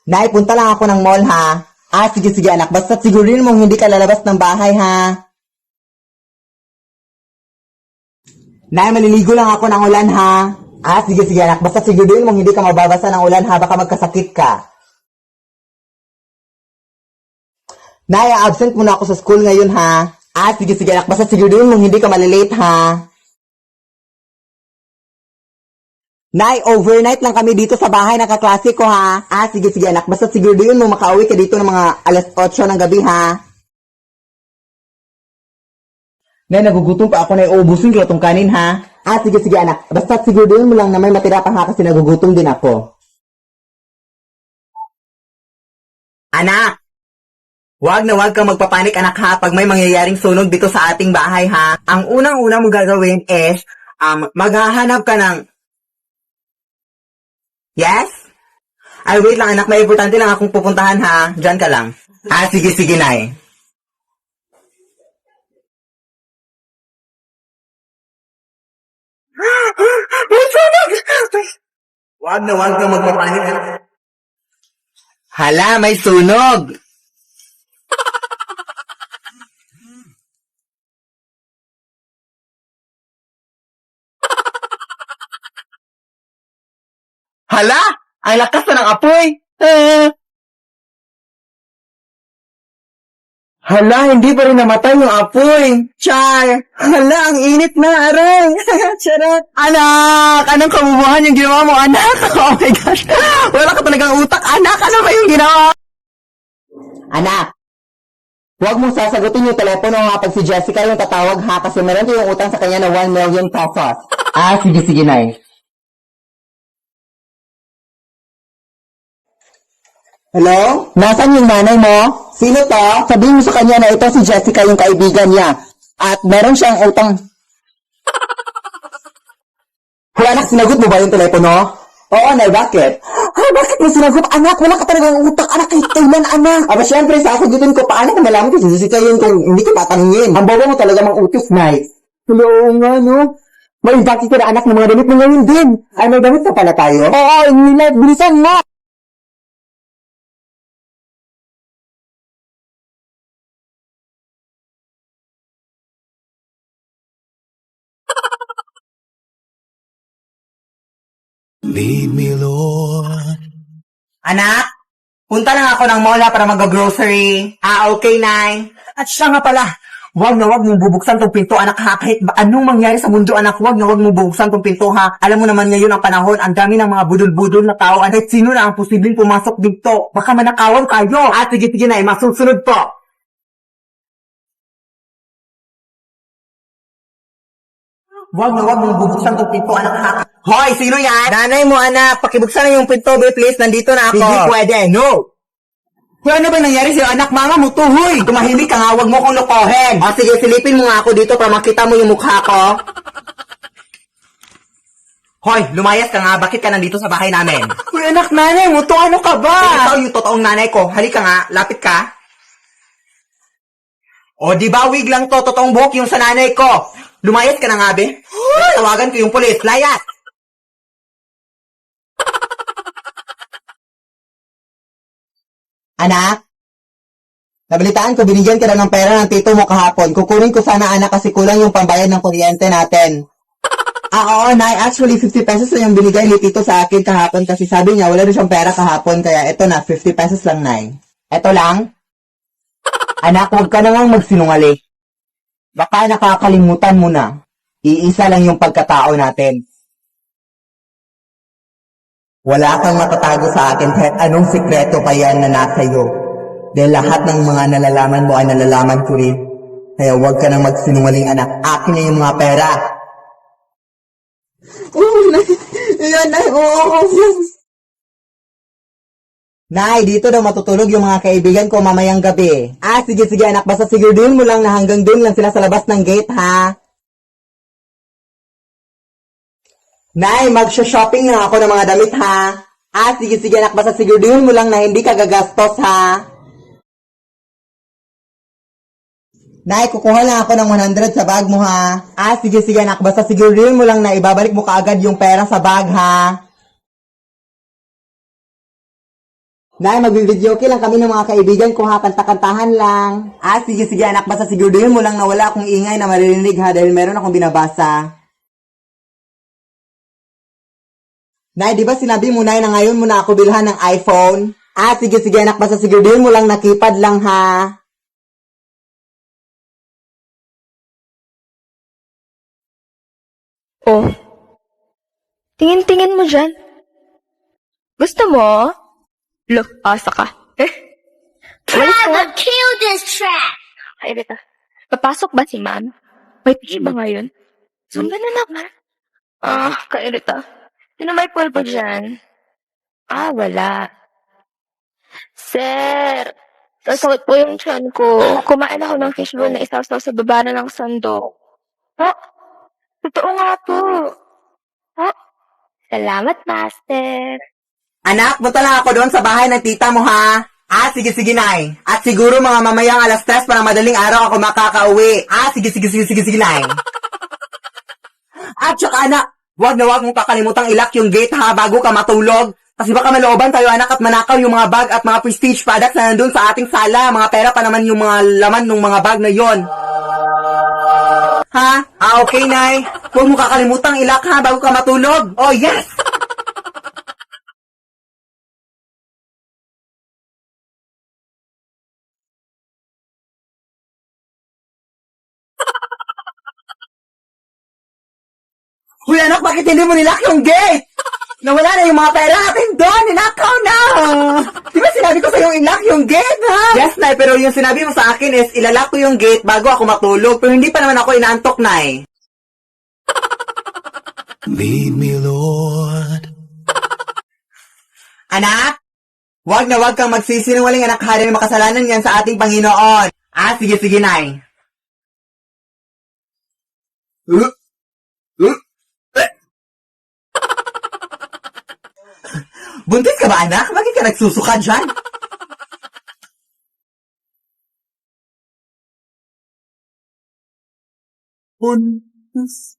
Nay, punta lang ako ng mall ha. Sige anak, basta sigurin mong hindi ka lalabas ng bahay ha. Nay, maliligo lang ako ng ulan ha. Sige anak, basta sigurin mong hindi ka mababasa ng ulan ha, baka magkasakit ka. Nay, absent muna ako sa school ngayon ha. Sige anak, basta sigurin mong hindi ka malilate ha. Nay, overnight lang kami dito sa bahay ng kaklase ko ha. Sige anak, basta sigurin mo makauwi ka dito ng mga alas 8 ng gabi ha. Nay, nagugutom pa ako na iubusin ko itong kanin ha. Sige anak, basta sigurin mo lang na may matira pa ha kasi nagugutom din ako. Anak! Wag na wag kang magpapanik anak ha pag may mangyayaring sunog dito sa ating bahay ha. Ang unang-una mo gagawin is, maghahanap ka ng... Yes? Ay, wait lang anak, may importante lang akong pupuntahan ha. Diyan ka lang. Sige, Nay. May sunog! Wag na wag kang magpapanik. Hala, may sunog! Hala! Ang lakas na ng apoy! Hala, hindi pa rin namatay yung apoy! Char! Hala, ang init na, aray! Charot! Anak! Anong kabubuhan yung ginawa mo, anak? Oh my gosh! Wala ka talagang utak, anak! Ano ba yung ginawa? Anak! Huwag mong sasagutin yung telepono ha pag si Jessica yung tatawag ha kasi meron ko yung utang sa kanya na 1 million pesos. Sige, Nay. Hello? Nasaan yung nanay mo? Sino to? Sabihin mo sa kanya na ito si Jessica yung kaibigan niya. At meron siyang utang. Hoy anak, sinagot mo ba yung telepono? Oo, Nay, bakit? Ay, bakit mo sinagot? Anak, wala ka talagang utak. Anak, kahit kailan, anak. Syempre, sasagutin ko, paano kung malaman ko si Jessica yun kung hindi ko patanungin? Ang bawa mo talaga mang utos, Nay. Oo nga, no? May bakit ka na anak ng mga damit mo ngayon din. Ay, may damit na pala tayo? Oo, nila, bilisan mo. Lead me, Lord. Anak, punta lang ako ng mall para mag-grocery. Okay, Nay. At siya nga pala, wag na wag mong bubuksan tong pinto, anak ha. Kahit ba anong mangyari sa mundo, anak, wag na wag mong bubuksan tong pinto ha. Alam mo naman ngayon ang panahon, ang dami ng mga budol-budol na tao. At kahit sino na ang posibleng pumasok dito. Baka manakawan tayo. Sige, Nay, masusunod po. Wag na wag mong bubuksan tong pinto, anak ha. Hoy, sino yan? Nanay mo, anak. Pakibuksan na yung pinto, be, please. Nandito na ako. Hindi pwede, no. Kung ano ba nangyari sa'yo, anak, mama mo, tuhoy. Tumahimik ka nga, wag mo kong lokohin. Sige, silipin mo nga ako dito para makita mo yung mukha ko. Hoy, lumayas ka nga. Bakit ka nandito sa bahay namin? Uy, anak, nanay mo, to ano ka ba? Ikaw yung totoong nanay ko. Halika nga, lapit ka. O, di ba wig lang to, totoong buhok yung sa nanay ko. Lumayas ka na nga, be. Tawagan ko yung pulis. Layas! Anak? Nabalitaan ko, binigyan ka na ng pera ng tito mo kahapon. Kukunin ko sana, anak, kasi kulang yung pambayad ng kuryente natin. Oo, Nay. Actually, 50 pesos lang yung binigay ni tito sa akin kahapon kasi sabi niya, wala rin siyang pera kahapon. Kaya ito na, 50 pesos lang, Nay. Ito lang? Anak, huwag ka na nga magsinungaling. Baka nakakalimutan mo na. Iisa lang yung pagkatao natin. Wala kang matatago sa akin kahit anong sikreto pa yan na nasa iyo. Dahil lahat ng mga nalalaman mo ay nalalaman ko rin. Kaya huwag ka nang magsinungaling, anak. Akin na yung mga pera. Nay. Nay, dito daw matutulog yung mga kaibigan ko mamayang gabi. Sige anak. Basta siguraduhin mo lang na hanggang doon lang sila sa labas ng gate, ha? Nay, mag-shopping na ako ng mga damit, ha? Sige anak. Basta siguraduhin mo lang na hindi ka gagastos, ha? Nay, kukuha lang ako ng 100 sa bag mo, ha? Sige anak. Basta siguraduhin mo lang na ibabalik mo kaagad yung pera sa bag, ha? Nay, magbi-video lang kami ng mga kaibigan ko ha, kanta-kantahan lang. Sige, anak, basta siguraduhin mo lang na wala akong ingay na maririnig ha, dahil meron akong binabasa. Nay, di ba sinabi mo, Nay, na ngayon mo na ako bilhan ng iPhone? Sige, anak, basta siguraduhin mo lang na keypad lang ha. Oh, tingin-tingin mo dyan. Gusto mo? Look, asa ka. Walis ka nga. Kill this track! Ay, beta. Papasok ba si ma'am? May pigi ba ngayon? Sundan na naman. Kairita. Sino may pulpo dyan? Wala. Sir, sasakit po yung tiyan ko. Kumain ako ng fishbowl na isaw-saw sa baba na ng sandok. Totoo nga po. Salamat, Master. Anak, punta lang ako doon sa bahay ng tita mo ha. Sige, Nay. At siguro mga mamayang alas 3 para madaling araw ako makakauwi. Sige, Nay. At saka anak, wag mong kakalimutang ilak yung gate ha bago ka matulog. Kasi baka malooban tayo anak at manakaw yung mga bag at mga prestige products na nandun sa ating sala. Mga pera pa naman yung mga laman ng mga bag na yon. Ha? Okay, Nay. Huwag mo kakalimutang ilak ha bago ka matulog. Oh, yes! Uy, anak, bakit hindi mo nilak yung gate? Nawala na yung mga pera natin doon. Ninakaw na. Di ba sinabi ko sa'yo ilak yung gate, ha? Yes, Nay, pero yung sinabi mo sa akin is ilalak ko yung gate bago ako matulog. Pero hindi pa naman ako inaantok, Nay. Lead me, Lord. Anak, wag kang magsisinungaling, anak, ha, dahil makasalanan yan sa ating Panginoon. Sige, Nay. Buntis ka ba, anak? Bakit ka nagsusuka dyan? Buntis.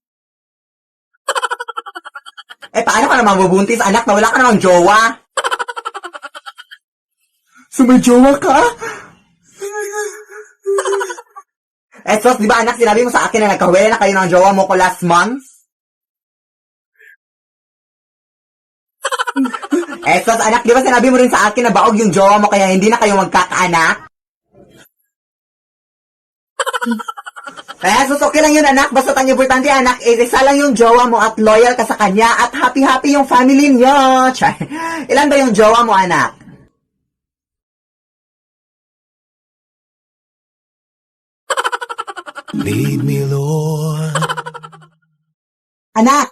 Paano ka naman mabubuntis, anak, na wala ka namang jowa? So, may jowa ka? Sos, di ba, anak, sinabi mo sa akin na nagkahuwela na kayo ng jowa mo ko last month? Sos, anak, di ba sinabi mo rin sa akin na baog yung jowa mo kaya hindi na kayo magkakaanak? Sos, okay lang yun, anak. Basta ang importante, anak, isa lang yung jowa mo at loyal ka sa kanya at happy-happy yung family niyo. Ilan ba yung jowa mo, anak? Lead me, Lord. Anak!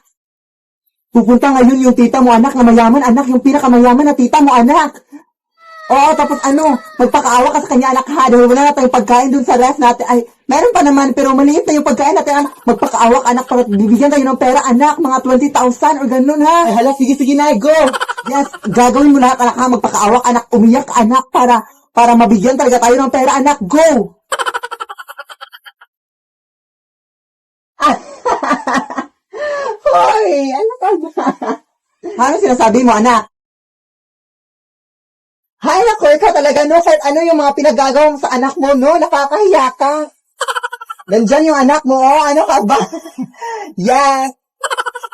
Pupunta ngayon yung tita mo, anak, na mayaman, anak, yung pinakamayaman na tita mo, anak. Oo, tapos magpakaawa ka sa kanya, anak, ha, dahil wala na tayong pagkain dun sa rest natin. Ay, meron pa naman, pero maliit na yung pagkain natin, anak. Magpakaawa ka, anak, para bibigyan tayo ng pera, anak, mga 20,000 or ganun, ha. Ay, hala, sige, Nay, go. Yes, gagawin mo lahat, anak, ha, magpakaawa ka, anak, umiyak ka, anak, para mabigyan talaga tayo ng pera, anak, go. Hoy, ano ka ba? Ano sinasabi mo, anak? Hay, naku, ikaw talaga, no? Kahit ano yung mga pinagagawa mo sa anak mo, no? Nakakahiya ka. Nandyan yung anak mo, oh. Ano ka ba? Yes.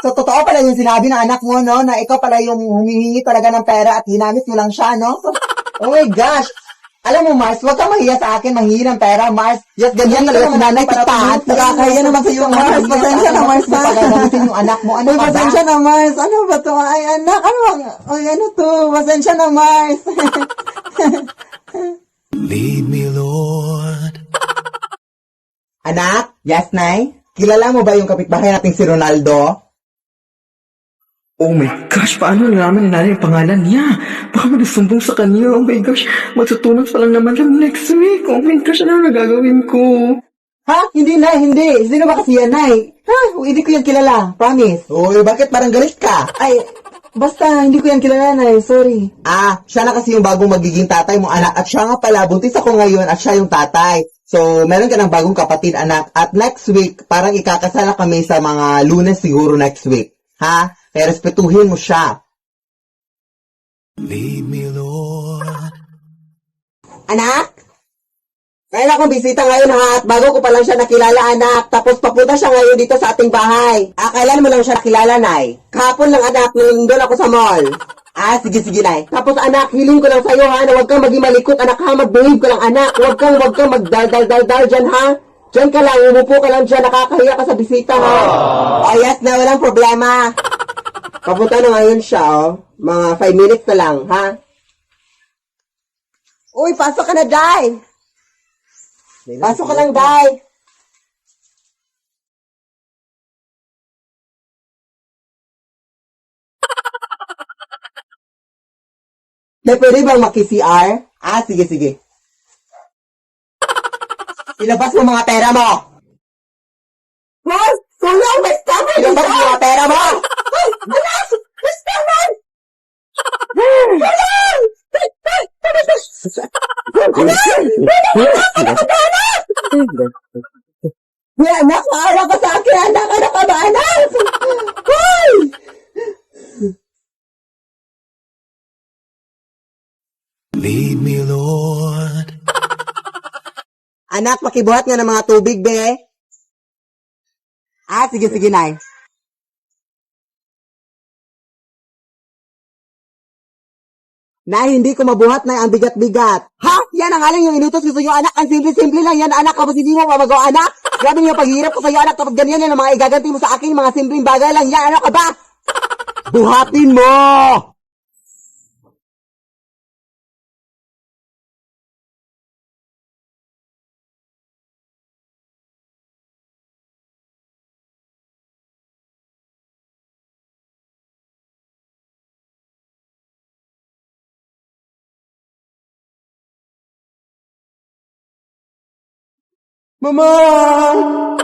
So, totoo pala yung sinabi ng anak mo, no? Na ikaw pala yung humihingi talaga ng pera at ginamit mo lang siya, no? So, oh my gosh. Alam mo, Mars, huwag kang mahiya sa akin, manghingi ng pera, Mars. Yes, ganyan talaga si nanay kita. Nakakahiya naman sa iyo, Mars. Pasensya na, Mars. Pagagamitin yung anak mo. Ano ba? Pasensya na, Mars. Ano ba to? Ay, anak, ano to? Pasensya na, Mars. Lead me, Lord. Anak? Yes, Nay? Kilala mo ba yung kapitbahay nating si Ronaldo? Oh my gosh, paano nalaman na yung pangalan niya? Baka magsumbong sa kanya. Oh my gosh, matutunan pa lang naman lang next week. Oh my gosh, ano na gagawin ko? Ha? Hindi, Nay, hindi. Sino ba kasi yan, Nay? Ha? Hindi ko yan kilala. Promise. Uy, bakit parang galit ka? Ay, basta, hindi ko yan kilala, Nay. Sorry. Siya na kasi yung bagong magiging tatay mo, anak. At siya nga pala, buntis ako ngayon at siya yung tatay. So, meron ka ng bagong kapatid, anak. At next week, parang ikakasala kami sa mga Lunes siguro next week. Ha? Kaya respetuhin mo siya. Lead me, Lord. Anak? Mayroon akong bisita ngayon ha, at bago ko pa lang siya nakilala anak, tapos papunta siya ngayon dito sa ating bahay. Kailan mo lang siya nakilala, Nay? Kahapon lang anak, nandun ako sa mall. Sige, Nay. Tapos anak, hiling ko lang sa'yo ha, na huwag kang maging malikot anak ha, mag-behave ka lang anak. Huwag kang magdal-dal-dal dyan ha. Diyan ka lang, umupo ka lang dyan, nakakahiya ka sa bisita ha. Oh yes na, walang problema. Papunta na ngayon siya oh, mga 5 minutes na lang ha. Uy, pasok ka na, Day. Pasok ka lang, Day. Day, pwede bang maki-CR? Sige. Ilabas mo mga pera mo. Mas! Tulong! May tama! Ilabas mo mga pera mo! Ay! Alas! Mas tama! Tulong! May anak, maawa ka sa akin, anak ka ba, anak? Hoy! Lead me, Lord. Anak, pakibuhat nga ng mga tubig, be. Sige, Nay. Nay, hindi ko mabuhat, Nay, ang bigat-bigat. Ha? Yan ang aling yung inutos ko sa'yo, anak. Ang simple-simple lang yan, anak. Kapag hindi mo mamagawa, anak. Grabe yung paghihirap ko sa'yo, anak. Kapag ganyan yan, ang mga igaganti mo sa akin, mga simpleng bagay lang yan. Ano ka ba? Buhatin mo! Mama!